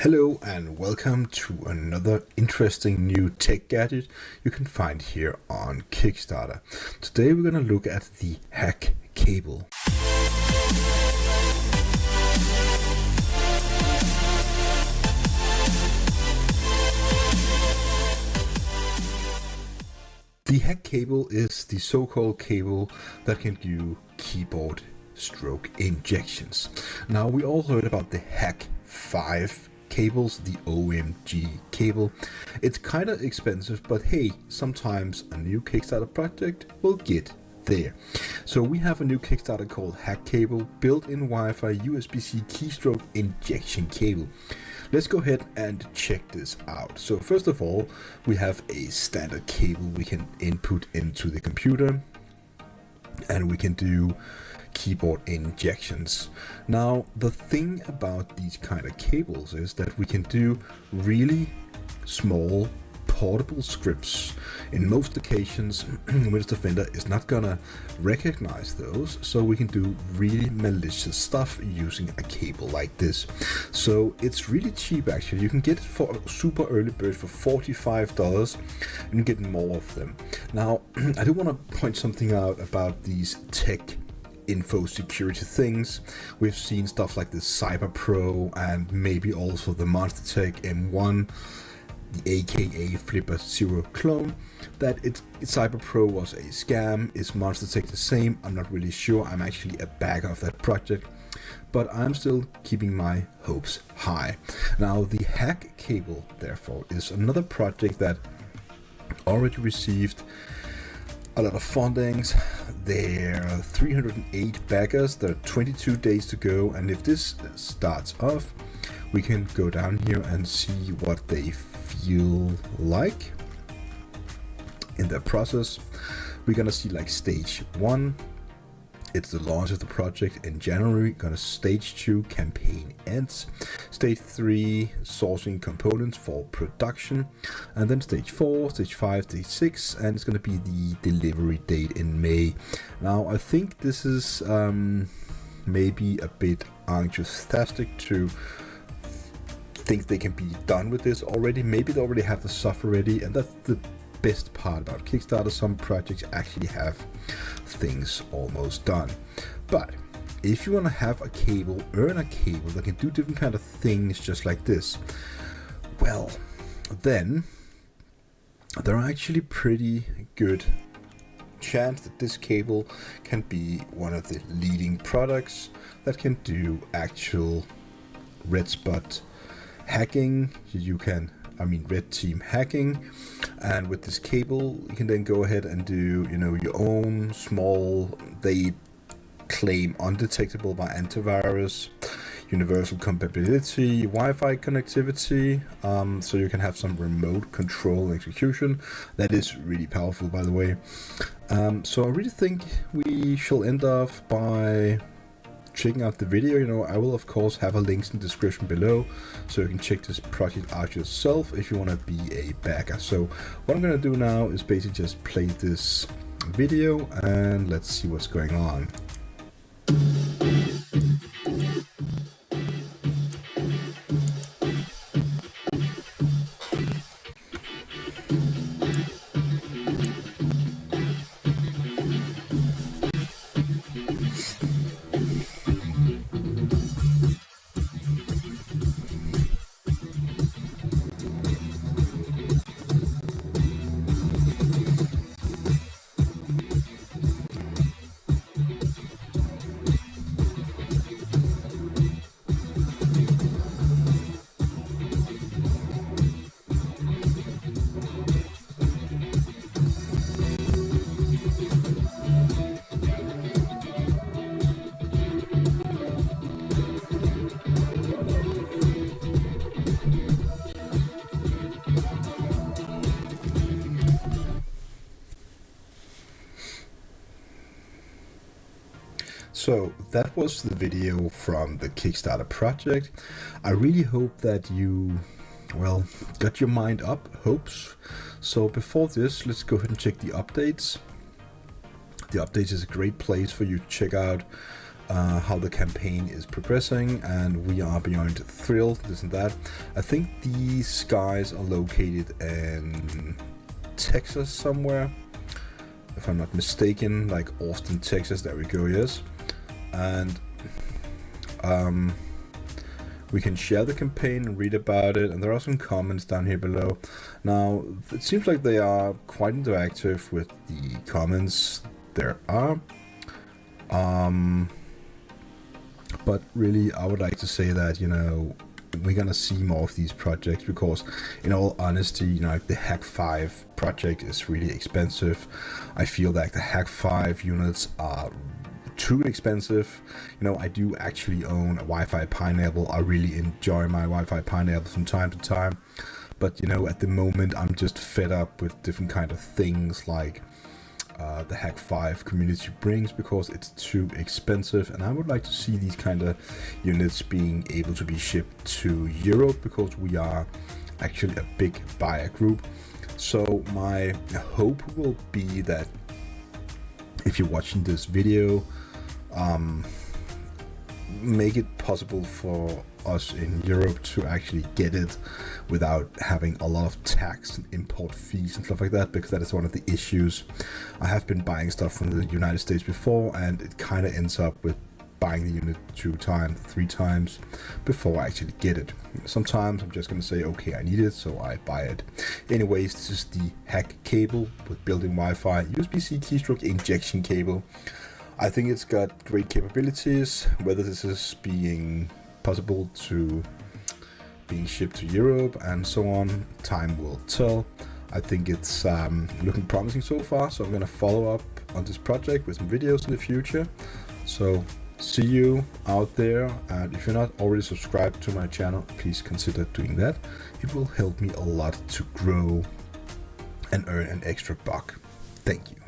Hello and welcome to another interesting new tech gadget you can find here on Kickstarter. Today we're going to look at the HackCable. The HackCable is the so-called cable that can do keyboard stroke injections. Now we all heard about the Hack 5 cables, the OMG cable. It's kind of expensive, but hey, sometimes a new Kickstarter project will get there. So we have a new Kickstarter called HackCable, built-in Wi-Fi USB-C keystroke injection cable. Let's go ahead and check this out. So first of all, we have a standard cable we can input into the computer, and we can do keyboard injections. Now, the thing about these kind of cables is that we can do really small portable scripts. In most occasions, Windows Defender is not gonna recognize those, so we can do really malicious stuff using a cable like this. So it's really cheap actually. You can get it for a super early bird for $45 and you get more of them. Now, I do want to point something out about these tech info security things. We've seen stuff like the Cyber Pro and maybe also the MonsterTech M1, the aka Flipper Zero clone. That Cyber Pro was a scam. Is MonsterTech the same? I'm not really sure. I'm actually a backer of that project, but I'm still keeping my hopes high. Now the HackCable therefore is another project that already received a lot of fundings. There are 308 backers. There are 22 days to go, and if this starts off, we can go down here and see what they feel like in their process. We're gonna see like stage 1, it's the launch of the project in January. Gonna stage 2, campaign ends. Stage 3, sourcing components for production. And then stage 4, stage 5, stage 6, and it's gonna be the delivery date in May. Now, I think this is maybe a bit enthusiastic to think they can be done with this already. Maybe they already have the software ready, and that's the best part about Kickstarter. Some projects actually have things almost done. But if you want to have a cable, earn a cable that can do different kind of things just like this, well, then there are actually pretty good chance that this cable can be one of the leading products that can do actual red spot hacking. You can, red team hacking, and with this cable you can then go ahead and do, your own small, they claim undetectable by antivirus, universal compatibility, Wi-Fi connectivity, so you can have some remote control and execution. That is really powerful, by the way. So I really think we shall end off by checking out the video. I will of course have a link in the description below, so you can check this project out yourself if you want to be a backer. So what I'm going to do now is basically just play this video and let's see what's going on. So that was the video from the Kickstarter project. I really hope that you, got your mind up, hopes. So before this, let's go ahead and check the updates. The updates is a great place for you to check out how the campaign is progressing, and we are beyond thrilled, this and that. I think these guys are located in Texas somewhere, if I'm not mistaken, like Austin, Texas. There we go, yes. And we can share the campaign and read about it, and there are some comments down here below. Now, it seems like they are quite interactive with the comments there are. But really, I would like to say that, you know, we're gonna see more of these projects, because in all honesty, you know, the Hack 5 project is really expensive. I feel like the Hack 5 units are too expensive. You know, I do actually own a Wi-Fi pineapple. I really enjoy my Wi-Fi pineapple from time to time, but you know, at the moment I'm just fed up with different kind of things like the Hack 5 community brings, because it's too expensive. And I would like to see these kind of units being able to be shipped to Europe, because we are actually a big buyer group. So my hope will be that if you're watching this video, make it possible for us in Europe to actually get it without having a lot of tax and import fees and stuff like that, because that is one of the issues. I have been buying stuff from the United States before, and it kind of ends up with buying the unit 2 times, 3 times before I actually get it. Sometimes I'm just going to say, okay, I need it, so I buy it. Anyways, this is the HackCable with built-in Wi-Fi USB-C keystroke injection cable. I think it's got great capabilities. Whether this is being possible to being shipped to Europe and so on, time will tell. I think it's looking promising so far, so I'm going to follow up on this project with some videos in the future. So see you out there, and if you're not already subscribed to my channel, please consider doing that. It will help me a lot to grow and earn an extra buck. Thank you.